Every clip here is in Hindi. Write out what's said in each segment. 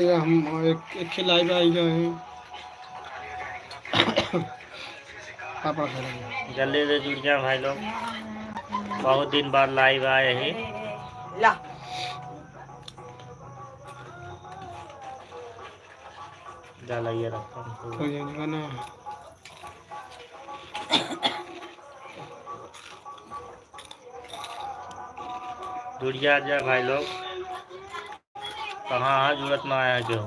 हम एक खिलाई में आई गए हैं। पापा खा रहे हैं। जल्दी से जुड़ जाए भाई लोग, बहुत दिन बाद लाइव आए ही। डाला ये रखा तो ये ना जुड़ जा भाई लोग, कहाँ जरूरत ना आया क्यों।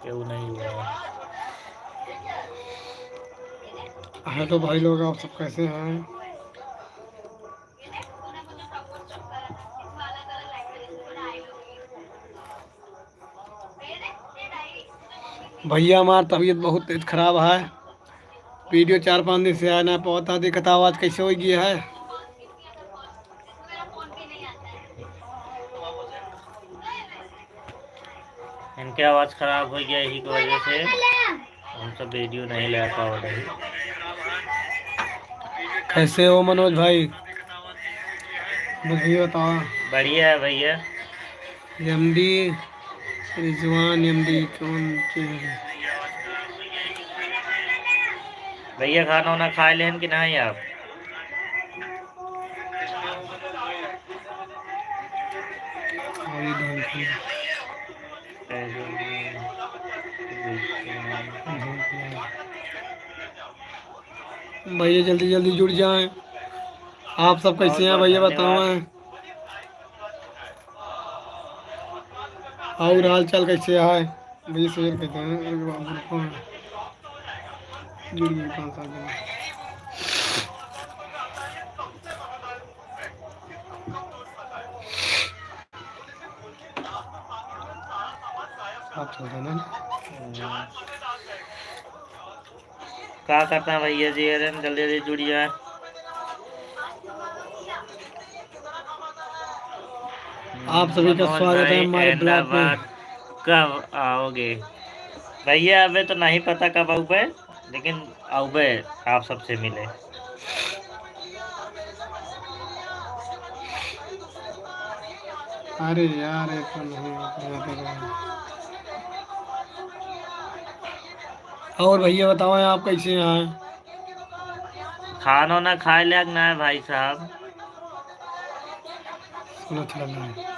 क्यों नहीं हुआ है। तो भाई लोग आप सब कैसे हैं? भैया हमारी तबीयत बहुत तेज खराब है। वीडियो 4-5 दिन से आना पहुँचा दिक्कत आवाज़ कैसे हो गई है। इनके आवाज़ खराब हो गया, यही की वजह से हम सब वीडियो नहीं ले पा रहे। कैसे हो मनोज भाई? भैया बताओ। बढ़िया है भैया। एमडी रिजवान एमडी कौन के? भैया खाना वाना खा लें कि नहीं आप? भैया जल्दी जल्दी जुड़ जाएं। आप सब कैसे हैं भैया बताओ। और हाल चाल कैसे है भैया? शेयर कहते हैं जुड़ गए 5 साल आप चलते ना। क्या करता है भैया जी? जल्दी जल्दी जुड़ जाए। आप सभी का स्वागत है हमारे ब्लॉग में। कब आओगे भैया? अबे तो नहीं पता कब आओगे, लेकिन आओगे आप सबसे मिले। अरे यार तो नहीं। और भैया बताओ आप कैसे हैं? खाना ना खाए लग ना है भाई साहब। सुनो चल रहा है।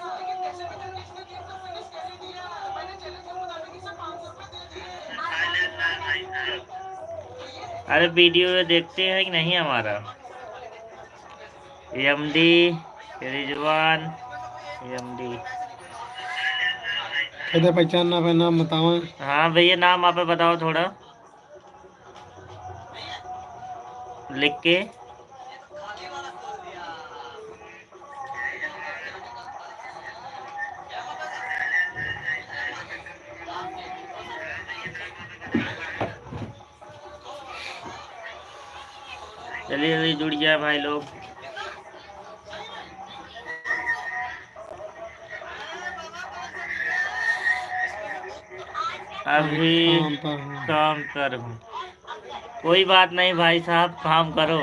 अरे वीडियो देखते हैं कि नहीं हमारा? MD Rizwan MD. कैसे पहचानना है? नाम बताओ। हाँ भैया नाम आप बताओ थोड़ा लिख के। जल्दी जल्दी जुड़ जाए भाई लोग। अभी काम कर हूँ। कोई बात नहीं भाई साहब, काम करो।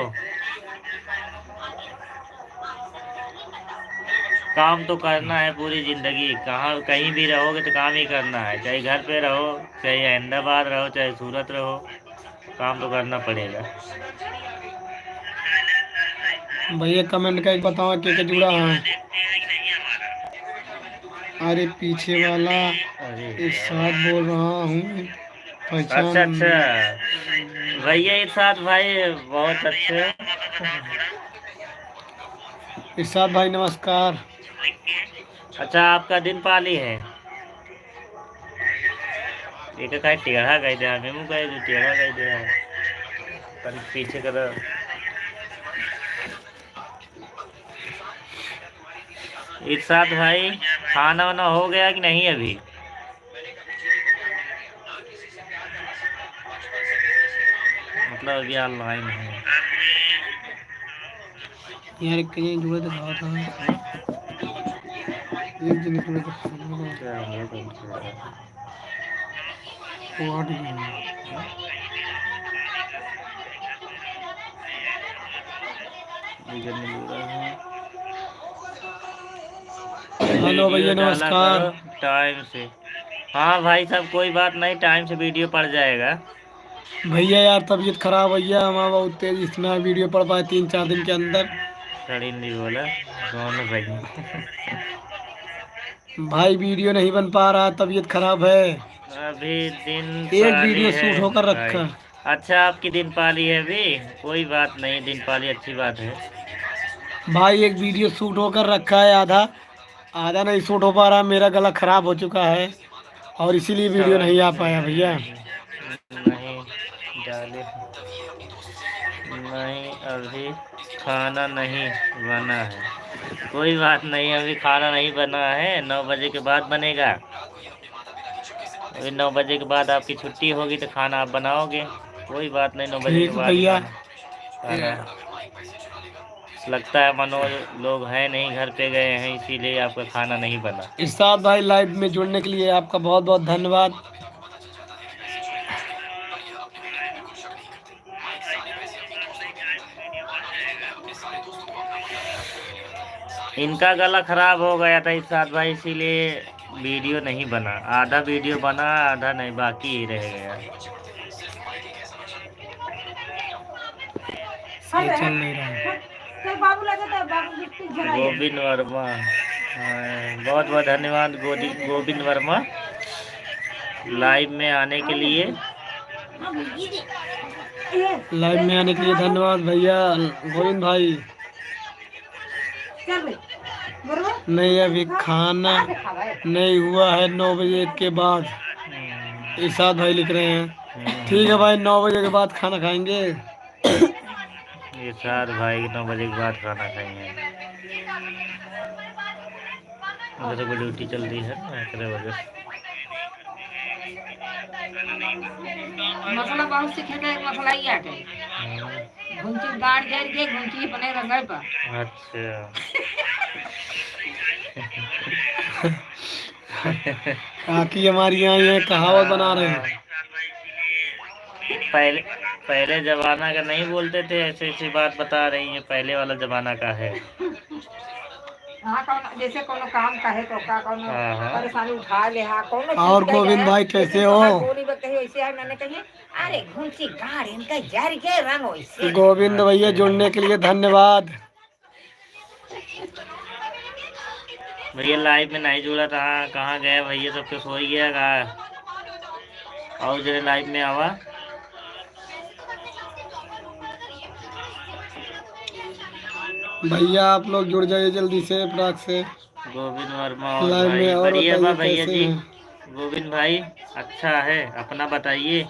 काम तो करना है पूरी जिंदगी, कहाँ कहीं भी रहोगे तो काम ही करना है। चाहे घर पे रहो, चाहे अहमदाबाद रहो, चाहे सूरत रहो, काम तो करना पड़ेगा। भैया कमेंट का बताओ क्या जुड़ा है। अरे पीछे वाला इरशाद बोल रहा हूँ। अच्छा अच्छा भैया इरशाद भाई बहुत अच्छे। इरशाद भाई नमस्कार। अच्छा आपका दिन पाली है? एक का टेढ़ा कह दे, हमें कहे जो टेढ़ा कह दे पर पीछे कर। इरशाद भाई खाना वाना हो गया कि नहीं अभी? मतलब अभी ऑनलाइन है यार कहीं जुड़ा तो था। एक दिन इसमें तो क्या है तुमसे? वाट गया। बिगड़ नहीं हो रहा है। हेलो भैया वीडियो डाला नमस्कार। करो टाइम से। हाँ भाई साहब, कोई बात नहीं, टाइम से वीडियो पड़ जाएगा। भैया यार तबीयत खराब भैया, हमारा बहुत तेज, इतना वीडियो पड़ पाए 3-4 दिन के अंदर। खड़ी नहीं बोला, दोनों सही। भाई वीडियो नहीं बन पा रहा, तबीयत खराब है। अभी दिन एक पाली वीडियो है शूट होकर भाई। रखा। अच्छा, आपकी दिन पाली है अभी? कोई बात नहीं, दिन पाली अच्छी बात है। भाई एक वीडियो शूट होकर रखा है, आधा आधा नहीं शूट हो पा रहा, मेरा गला खराब हो चुका है और इसीलिए वीडियो नहीं आ पाया भैया। नहीं डाले, नहीं अभी खाना नहीं बना है। कोई बात नहीं, अभी खाना नहीं बना है, 9 बजे के बाद बनेगा। अभी 9 बजे के बाद आपकी छुट्टी होगी तो खाना आप बनाओगे। कोई बात नहीं, 9 बजे के ठीक है बाद ही भैया। खाना। लगता है मनोज लोग हैं नहीं, घर पे गए हैं, इसीलिए आपका खाना नहीं बना। इरशाद भाई लाइव में जुड़ने के लिए आपका बहुत बहुत धन्यवाद। इनका गला खराब हो गया था इरशाद भाई, इसीलिए वीडियो नहीं बना। आधा वीडियो बना, आधा नहीं, बाकी ही रह गया। चल नहीं रहा है। गोविंद वर्मा, बहुत बहुत धन्यवाद गोविंद वर्मा, लाइव में आने के लिए। लाइव में आने के लिए धन्यवाद भैया गोविंद भाई। नहीं अभी खाना नहीं हुआ है, 9 बजे के बाद। इरशाद भाई लिख रहे हैं। ठीक है भाई, 9 बजे के बाद खाना खाएंगे। इरशाद भाई 9 बजे के बाद खाना खाएंगे। मेरे को ड्यूटी चल रही है ना, इतने बजे। मसाला बहुत सीखे थे, मसाला ही आटे घुंची गाड़ जर के घुंची बने रंगल पर। अच्छा। काकी हमारी यहाँ ये कहावत बना रहे हैं। पहले पहले जमाना का नहीं बोलते थे, ऐसी ऐसी बात बता रही है, पहले वाला जमाना का है। हाँ कौन जैसे कोनो काम कहे तो का कोनो हाँ। परेशानी उठा ले, हाँ कोनो और गोविंद भाई कैसे हो? बोली बा कही वैसे है, मैंने कही अरे घुंची गाड़ इनका जर के रंग वैसे। गोविंद भैया जुड़ने के लिए धन्यवाद। भैया लाइव में नहीं जुड़ा था, कहाँ गए भैया, सब कुछ हो ही गया कहा। और जरा लाइव में आवा। भैया आप लोग जुड़ जाइए जल्दी से फटाक से गोविंद वर्मा और लाइव भाई में। और बढ़िया बा बताइए भैया कैसे जी। हैं? गोविंद भाई अच्छा है, अपना बताइए।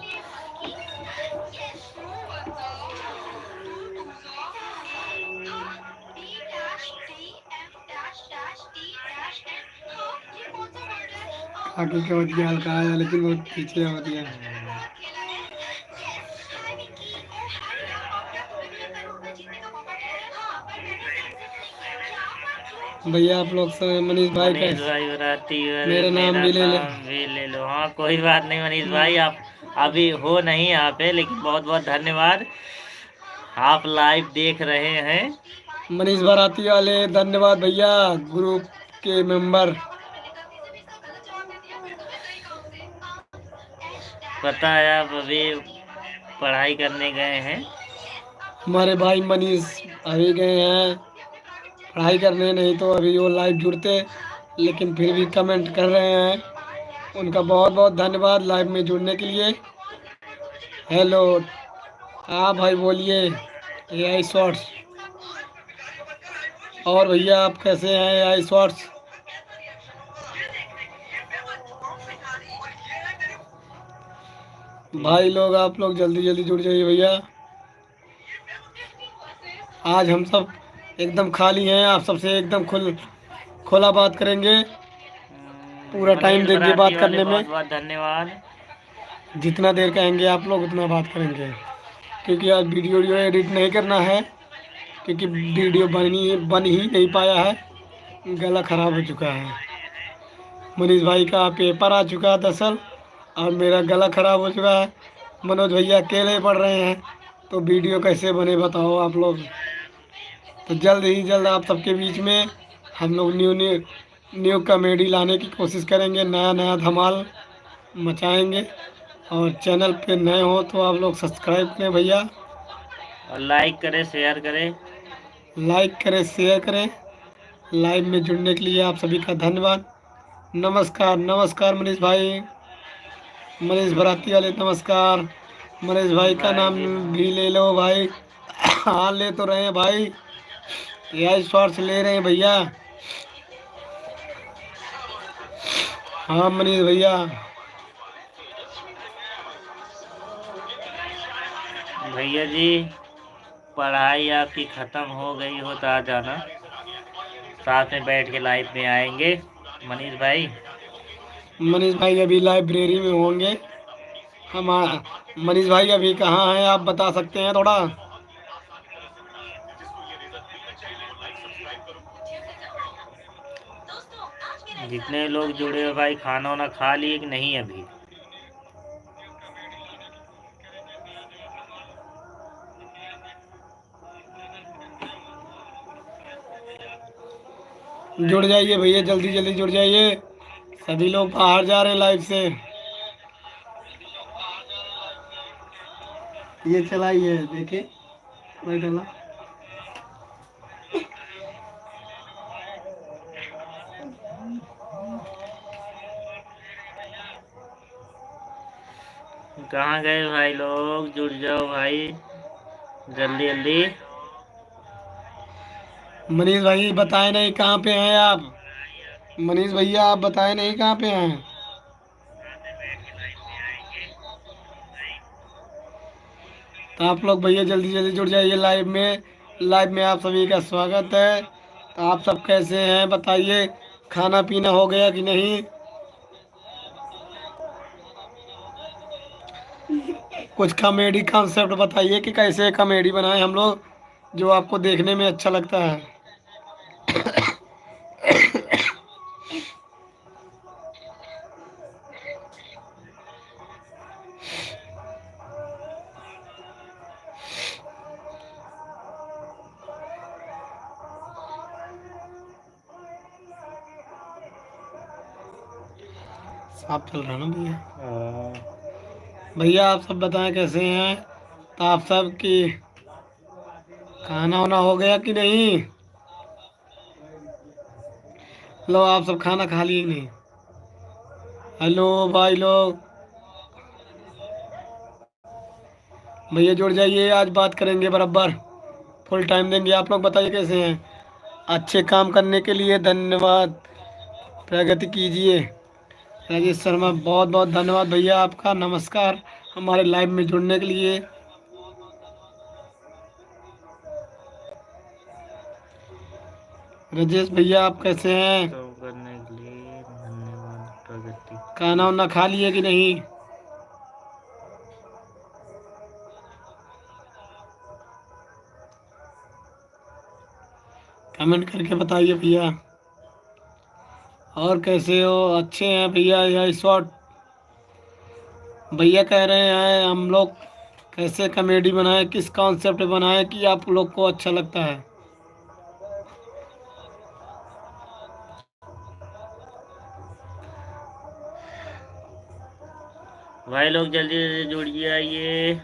आगे क्या होती है, हल्का है लेकिन बहुत पीछे होती है। भैया आप लोग सब मनीष भाई का मनीष भाई बराती, मेरा नाम भी ले ले। भी ले लो। हाँ कोई बात नहीं मनीष भाई, आप अभी हो नहीं यहाँ पे, लेकिन बहुत बहुत धन्यवाद, आप लाइव देख रहे हैं। मनीष बाराती वाले धन्यवाद भैया, ग्रुप के मेंबर। पता है आप अभी पढ़ाई करने गए हैं। हमारे भाई मनीष अभी गए हैं पढ़ाई करने, नहीं तो अभी वो लाइव जुड़ते, लेकिन फिर भी कमेंट कर रहे हैं। उनका बहुत बहुत धन्यवाद लाइव में जुड़ने के लिए। हेलो, हाँ भाई बोलिए। AI shorts. और भैया आप कैसे हैं AI शॉर्ट्स? भाई लोग आप लोग जल्दी जल्दी जुड़ जाइए भैया। आज हम सब एकदम खाली हैं, आप सबसे एकदम खुला बात करेंगे। पूरा टाइम मनीष देंगे बराती बात वाले करने बहुत में। बहुत धन्यवाद। जितना देर कहेंगे आप लोग उतना बात करेंगे, क्योंकि आज वीडियो एडिट नहीं करना है, क्योंकि वीडियो बन ही नहीं पाया है, गला खराब हो चुका है। मनीष भाई का पेपर आ चुका है दरअसल, और मेरा गला खराब हो चुका है। मनोज भैया अकेले पढ़ रहे हैं, तो वीडियो कैसे बने बताओ आप लोग। तो जल्द ही जल्द आप सबके बीच में हम लोग न्यू न्यू न्यू कॉमेडी लाने की कोशिश करेंगे, नया नया धमाल मचाएंगे। और चैनल पे नए हो तो आप लोग सब्सक्राइब करें भैया, और लाइक करें, शेयर करें। लाइक करें, शेयर करें। लाइव में जुड़ने के लिए आप सभी का धन्यवाद। नमस्कार, नमस्कार मनीष भाई, मनीष भराती वाले नमस्कार। मनीष भाई का भाई नाम जी भी ले लो भाई। हाँ ले तो रहे हैं भाई, यह शॉर्ट्स ले रहे हैं भैया। हाँ मनीष भैया, भैया जी पढ़ाई आपकी ख़त्म हो गई हो तो आ जाना, साथ में बैठ के लाइव में आएंगे मनीष भाई। मनीष भाई अभी लाइब्रेरी में होंगे। हम मनीष भाई अभी कहाँ हैं आप बता सकते हैं थोड़ा। जितने लोग जुड़े हो भाई, खाना वाना खा लिए कि नहीं अभी? जुड़ जाइए भैया, जल्दी जल्दी जुड़ जाइए। सभी लोग बाहर जा रहे हैं लाइव से। ये चलाइए, देखिए मैं डाला। कहाँ गए भाई लोग? जुड़ जाओ भाई जल्दी जल्दी। मनीष भाई बताए नहीं कहाँ पे हैं आप। मनीष भैया आप बताए नहीं कहाँ पे हैं। तो आप लोग भैया जल्दी जल्दी जुड़ जाइए लाइव में। लाइव में आप सभी का स्वागत है। तो आप सब कैसे हैं बताइए, खाना पीना हो गया कि नहीं। कुछ कॉमेडी कॉन्सेप्ट बताइए कि कैसे कॉमेडी बनाए हम लोग, जो आपको देखने में अच्छा लगता है। साफ चल रहा है ना भैया। भैया आप सब बताएं कैसे हैं। तो आप सब की खाना वाना हो गया कि नहीं। लो आप सब खाना खा लिए कि नहीं। हेलो भाई लोग, भैया जुड़ जाइए, आज बात करेंगे बराबर, फुल टाइम देंगे। आप लोग बताइए कैसे हैं। अच्छे काम करने के लिए धन्यवाद, प्रगति कीजिए। राजेश शर्मा बहुत बहुत धन्यवाद भैया आपका, नमस्कार हमारे लाइव में जुड़ने के लिए। राजेश भैया आप कैसे हैं। तो करने के लिए धन्यवाद प्रगति। खाना वाना खा लिए कि नहीं। कमेंट करके बताइए भैया। और कैसे हो, अच्छे हैं भैया। यह शॉर्ट भैया कह रहे हैं हम लोग कैसे कॉमेडी बनाए, किस कॉन्सेप्ट बनाए कि आप लोग को अच्छा लगता है। भाई लोग जल्दी जल्दी जुड़िए, आइए।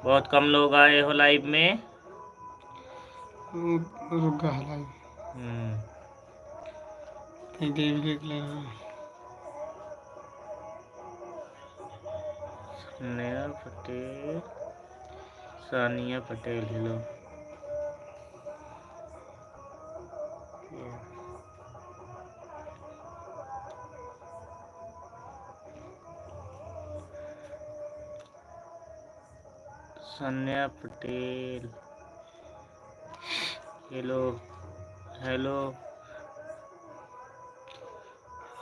बहुत कम लोग आए हो लाइव में। रुक गया लाइव। देख लेना। नया Patel, Sania Patel, hello. Sania Patel, hello hello.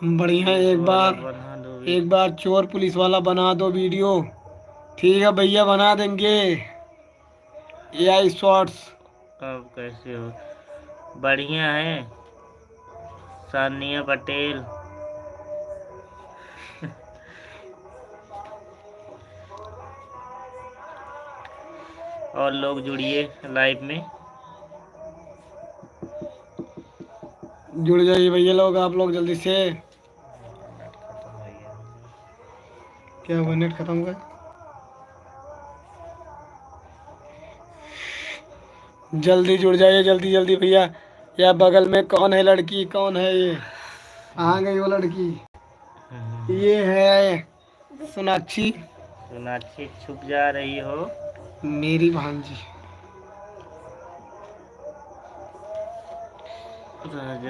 बढ़िया, बना दो एक बार चोर पुलिस वाला बना दो वीडियो। ठीक है भैया बना देंगे। AI shorts. अब कैसे हो? बढ़िया है, सानिया पटेल। और लोग जुड़िए लाइव में। जुड़ जाइए भैया लोग, आप लोग जल्दी से। क्या हुआ, नेट खत्म हो गया? जल्दी जुड़ जाइए, जल्दी जल्दी भैया। या बगल में कौन है लड़की, कौन है ये? कहाँ गई वो लड़की? ये है सोनाक्षी, सोनाक्षी छुप जा रही हो। मेरी भांजी।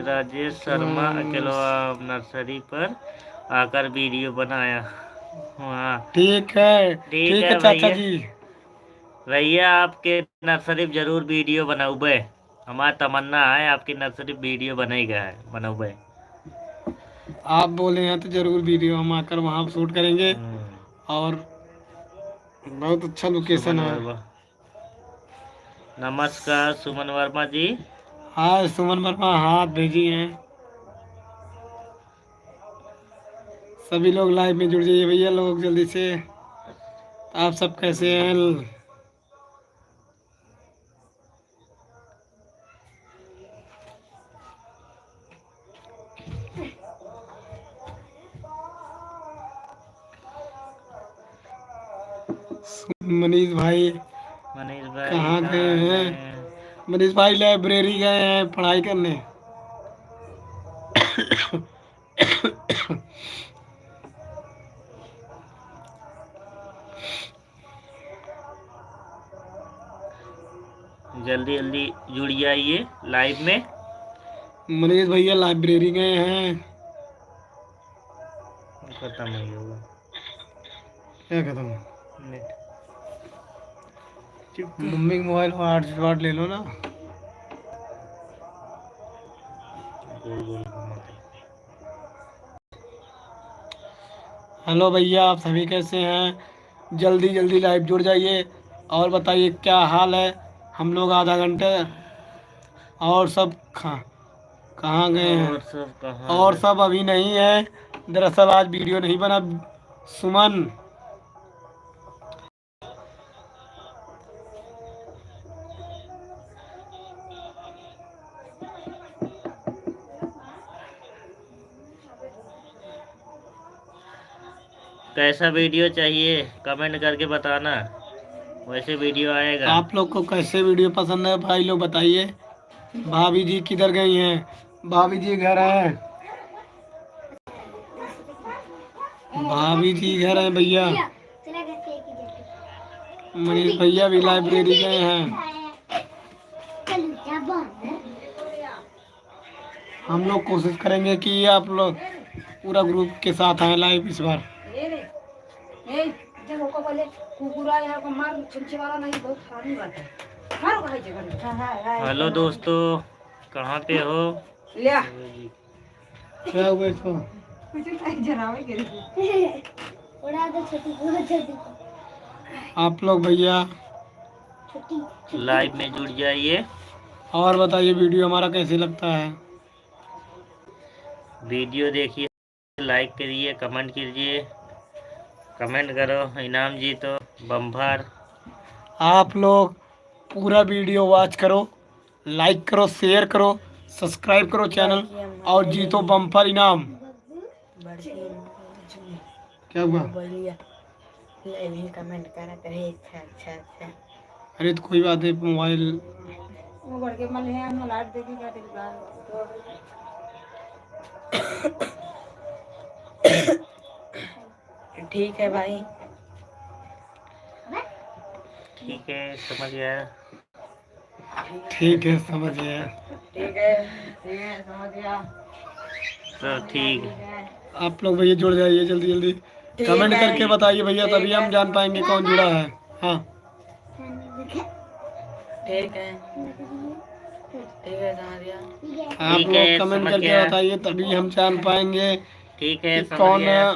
राजेश शर्मा अकेलवा नर्सरी पर आकर वीडियो बनाया। हाँ ठीक है, ठीक ठीक है है चाचा भैया। जी। भैया आपके नर्सरी में जरूर वीडियो बनाऊबे। हमारा तमन्ना है आपकी नर्सरी वीडियो बनेगा है बनाऊबे। आप बोले हैं तो जरूर वीडियो हम आकर वहाँ शूट करेंगे। और बहुत अच्छा लोकेशन सुमन है। वर्मा। नमस्कार सुमन वर्मा जी। हाँ सुमन वर्मा हाथ भेजी हैं। सभी लोग लाइव में जुड़ जाइए भैया लोग जल्दी से। आप सब कैसे हैं? मनीष भाई मनीष भाई कहाँ गए हैं? हैं? मनीष भाई लाइब्रेरी गए हैं पढ़ाई करने। जल्दी जल्दी जुड़ जाइए लाइव में। मनीष भैया लाइब्रेरी गए हैं। खत्म ही होगा क्या खत्म? नेट। मम्मी के मोबाइल को हॉटस्पॉट ले लो ना। गोल गोल घुमा के। हेलो भैया, आप सभी कैसे हैं? जल्दी जल्दी लाइव जुड़ जाइए और बताइए क्या हाल है। हम लोग आधा घंटे और सब कहाँ गए हैं? और सब कहाँ और गए? सब अभी नहीं है। दरअसल आज वीडियो नहीं बना। सुमन कैसा वीडियो चाहिए कमेंट करके बताना, वैसे वीडियो आएगा। आप लोग को कैसे वीडियो पसंद है भाई लोग बताइए। भाभी जी किधर गई हैं? भाभी जी घर है। भाभी जी घर है भैया। मनीष भैया भी लाइब्रेरी गए हैं। हम लोग कोशिश करेंगे कि आप लोग पूरा ग्रुप के साथ आए लाइव इस बार। हेलो दोस्तों, कहाँ पे हो? क्या हुआ इसको? आप लोग भैया लाइव में जुड़ जाइए। और बताइए वीडियो हमारा कैसे लगता है? वीडियो देखिए, लाइक करिए, कमेंट कीजिए। कमेंट करो, इनाम जीतो बम्फर। आप लोग पूरा वीडियो वॉच करो, लाइक करो, शेयर करो, सब्सक्राइब करो चैनल और जीतो बम्पर इनाम। क्या हुआ? कमेंट करा करे। अच्छा। अरे तो कोई बात नहीं, मोबाइल वो बढ़ के मन है हम लाइट देखी का ठीक है भाई। ठीक है, समझ गया। ठीक है समझ गया। ठीक है समझ गया। तो ठीक। आप लोग भैया जुड़ जाइए जल्दी जल्दी। कमेंट करके बताइए भैया, तभी हम जान पाएंगे कौन जुड़ा है। हाँ ठीक है समझ गया। आप ठीक लोग है, कमेंट समझ करके गया। बताइए, तभी हम जान पाएंगे ठीक है, कि समझ कौन गया।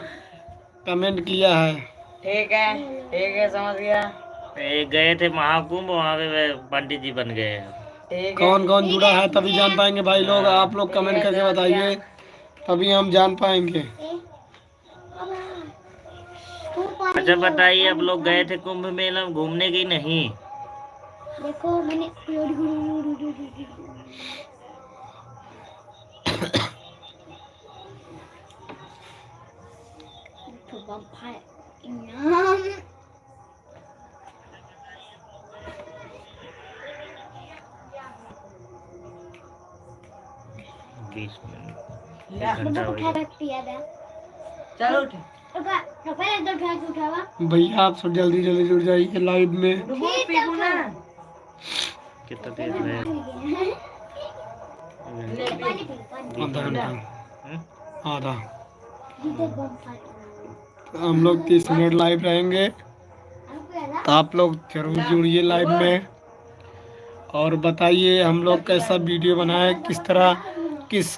कमेंट किया है। ठीक है समझ गया। गए थे महाकुंभ, वहाँ पे पंडित जी बन गए हैं। ठीक है कौन कौन जुड़ा है तभी जान पाएंगे भाई लोग। आप लोग कमेंट करके बताइए तभी हम जान पाएंगे। अच्छा बताइए, आप लोग गए थे कुंभ मेला घूमने की नहीं? देखो मैंने तो vampire इनाम 20 मिनट, ला, 1 घंटा हो उठा गया। रखती है। चलो उठ। तो पहले तो उठावा भैया आप सब जल्दी जल्दी जुड़ जाइए लाइव में। डुबो पीबू ना। कितना देर है? ले पी। आधा घंटा, हम्म? आधा। हम लोग 30 मिनट लाइव रहेंगे, तो आप लोग जरूर जुड़िए लाइव में और बताइए हम लोग कैसा वीडियो बनाए, किस तरह, किस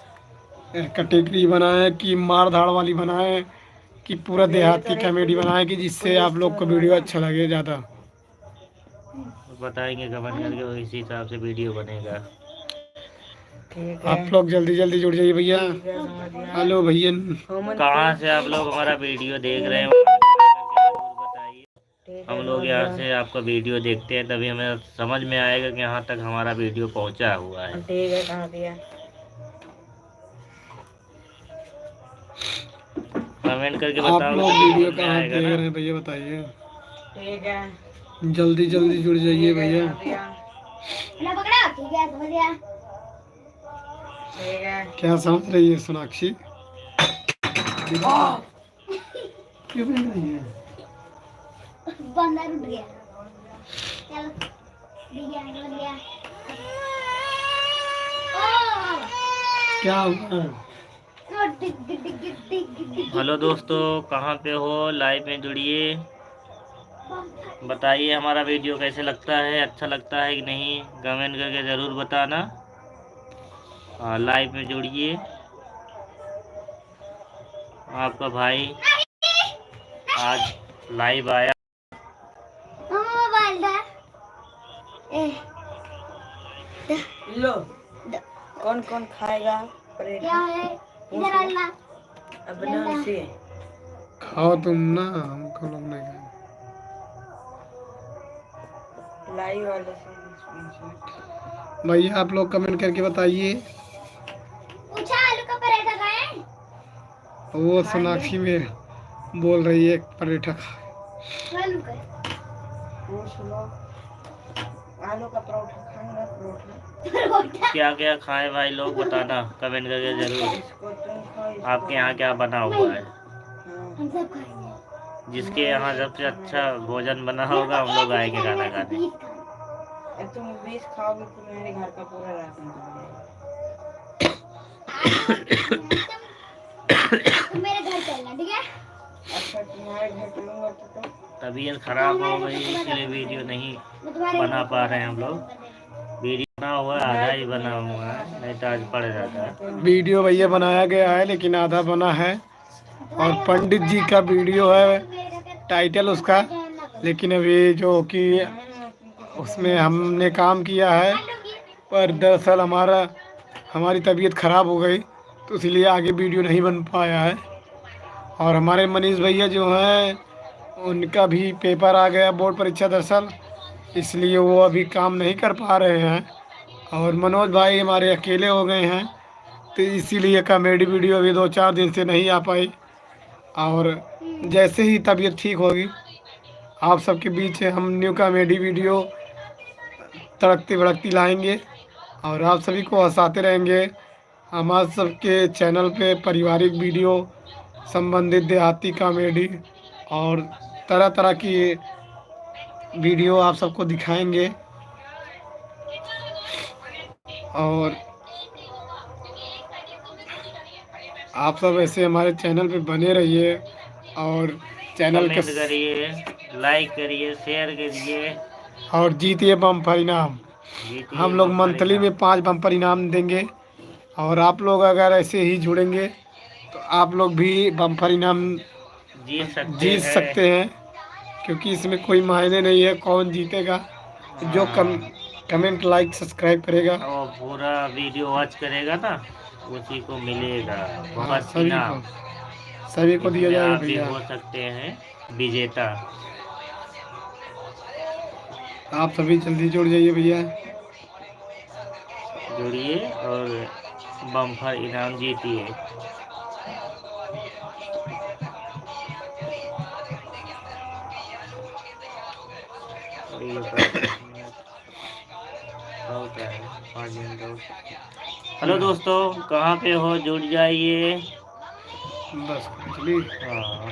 कैटेगरी बनाए, कि मार धाड़ वाली बनाए, कि पूरा देहाती कॉमेडी बनाए, कि जिससे आप लोग को वीडियो अच्छा लगे ज़्यादा। बताएंगे कमेंट करके, इसी हिसाब से वीडियो बनेगा। ठीक आप लोग जल्दी जल्दी जुड़ जाइए भैया। हेलो भैया, कहाँ से आप लोग हमारा वीडियो देख रहे हैं जरूर बताइए। हम लोग यहाँ से आपका वीडियो देखते हैं, तभी हमें समझ में आएगा कि यहाँ तक हमारा वीडियो पहुँचा हुआ है। ठीक है, कहाँ दिया? कमेंट करके आप बताओ लोग कि वीडियो समझ में कहाँ आएगा देख ना। रहे हैं भैया बताइए। ठीक है, जल्दी जल्दी जुड़ जाइए भैया। दिया। ना पकड़ा ठीक है समझ गया। ठीक है। क्या समझ रही है सोनाक्षी? क्यों बन रही है? बंदा उठ गया। चलो दिया बन गया। ओ क्या हुआ? डिग डिग डिग डिग डिग हेलो दोस्तों, कहाँ पे हो? लाइव में जुड़िए, बताइए हमारा वीडियो कैसे लगता है, अच्छा लगता है कि नहीं, कमेंट करके ज़रूर बताना। लाइव में जुड़िए। आपका भाई आज लाइव आया। मोबाइल दा ए लो, कौन कौन खाएगा क्या परेठा? है इधर आना। अब ना से खाओ तुम ना, हमको लोग नहीं खाए। लाई वाले से। भैया आप लोग कमेंट करके बताइए। पूछा आलू का पराठा खाएं? वो सोनाक्षी में बोल रही है पराठा खा। आलू का पूछ लो, आलू का परोठा खाएगा? परोठा परोठा क्या क्या खाएं भाई लोग, बताना कमेंट करके ज़रूर। इसको तुम खाओ, इसको आपके यहाँ क्या बना हुआ है? हाँ। हम सब खाएंगे। जिसके यहाँ सबसे अच्छा भोजन बना होगा, हम लोग आएंगे खाना खाने। अब तुम 20 खाओगे तो मेरे घर का पूरा राशन हो जाएगा। तुम मेरे घर चलना ठीक है? अच्छा, तुम्हारे घर चलूंगा तो तबीयत खराब हो गई, इसलिए वीडियो नहीं मैं तुम्हारे बना पा रहे हैं हम लोग। वीडियो बना हुआ है, आधा ही बना हुआ है, नहीं तो आज पड़ जाता। वीडियो भैया बनाया गया है लेकिन आधा बना है, और पंडित जी का वीडियो है टाइटल उसका, लेकिन अभी जो कि उसमें हमने काम किया है, पर दरअसल हमारी तबीयत ख़राब हो गई, तो इसलिए आगे वीडियो नहीं बन पाया है। और हमारे मनीष भैया जो हैं, उनका भी पेपर आ गया, बोर्ड परीक्षा दरअसल, इसलिए वो अभी काम नहीं कर पा रहे हैं। और मनोज भाई हमारे अकेले हो गए हैं, तो इसीलिए कॉमेडी वीडियो अभी 2-4 दिन से नहीं आ पाई। और जैसे ही तबीयत ठीक होगी, आप सबके बीच हम न्यू कॉमेडी वीडियो तड़कती भड़कती लाएंगे और आप सभी को हंसाते रहेंगे। हमारे सबके चैनल पे पारिवारिक वीडियो संबंधित देहाती कॉमेडी और तरह तरह की वीडियो आप सबको दिखाएंगे। और आप सब ऐसे हमारे चैनल पे बने रहिए और चैनल के कमेंट करिए, लाइक करिए, शेयर करिए, और जीतिए बम्पर इनाम। जीतिए हम लोग बम्पर मंथली इनाम। में 5 बम्पर इनाम देंगे, और आप लोग अगर ऐसे ही जुड़ेंगे तो आप लोग भी बम्पर इनाम जीत सकते हैं, क्योंकि इसमें कोई मायने नहीं है कौन जीतेगा, जो कमेंट लाइक सब्सक्राइब करेगा। और पूरा वीडियो वॉच करेगा ना, उसी को मिलेगा हाँ, बहुत सभी इनाम। को सभी को दिया इसमें जाएगा आप भी भैया। हो सकते हैं विजेता। आप सभी जल्दी जुड़ जाइए भैया। जुड़िए और बम्पर इनाम जीतिए। और ये 10 मिनट और क्या है, 5 मिनट और। हेलो दोस्तों, कहाँ पे हो? जुड़ जाइए। बस चलिए, हाँ,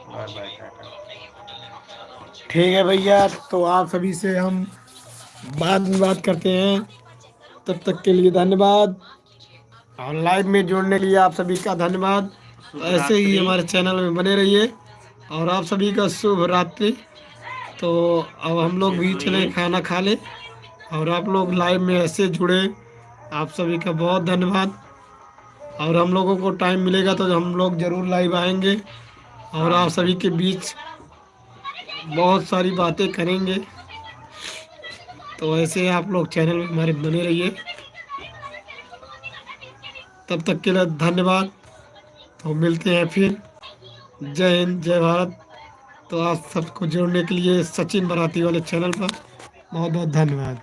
बाय बाय, टाटा। ठीक है भैया, तो आप सभी से हम बाद में बात करते हैं। तब तक के लिए धन्यवाद, और लाइव में जुड़ने के लिए आप सभी का धन्यवाद। शुभ ऐसे ही रात्रि। हमारे चैनल में बने रहिए, और आप सभी का शुभ रात्रि। तो अब हम लोग अच्छे भी चले सोइए। खाना खा ले, और आप लोग लाइव में ऐसे जुड़े, आप सभी का बहुत धन्यवाद। और हम लोगों को टाइम मिलेगा तो हम लोग ज़रूर लाइव आएंगे, और शाम आप को सभी के बीच बहुत सारी बातें करेंगे। तो ऐसे आप लोग चैनल में हमारे बने रहिए। तब तक के लिए धन्यवाद। तो मिलते हैं फिर। जय हिंद, जय भारत। तो आप सबको जुड़ने के लिए सचिन बराती वाले चैनल पर बहुत बहुत धन्यवाद।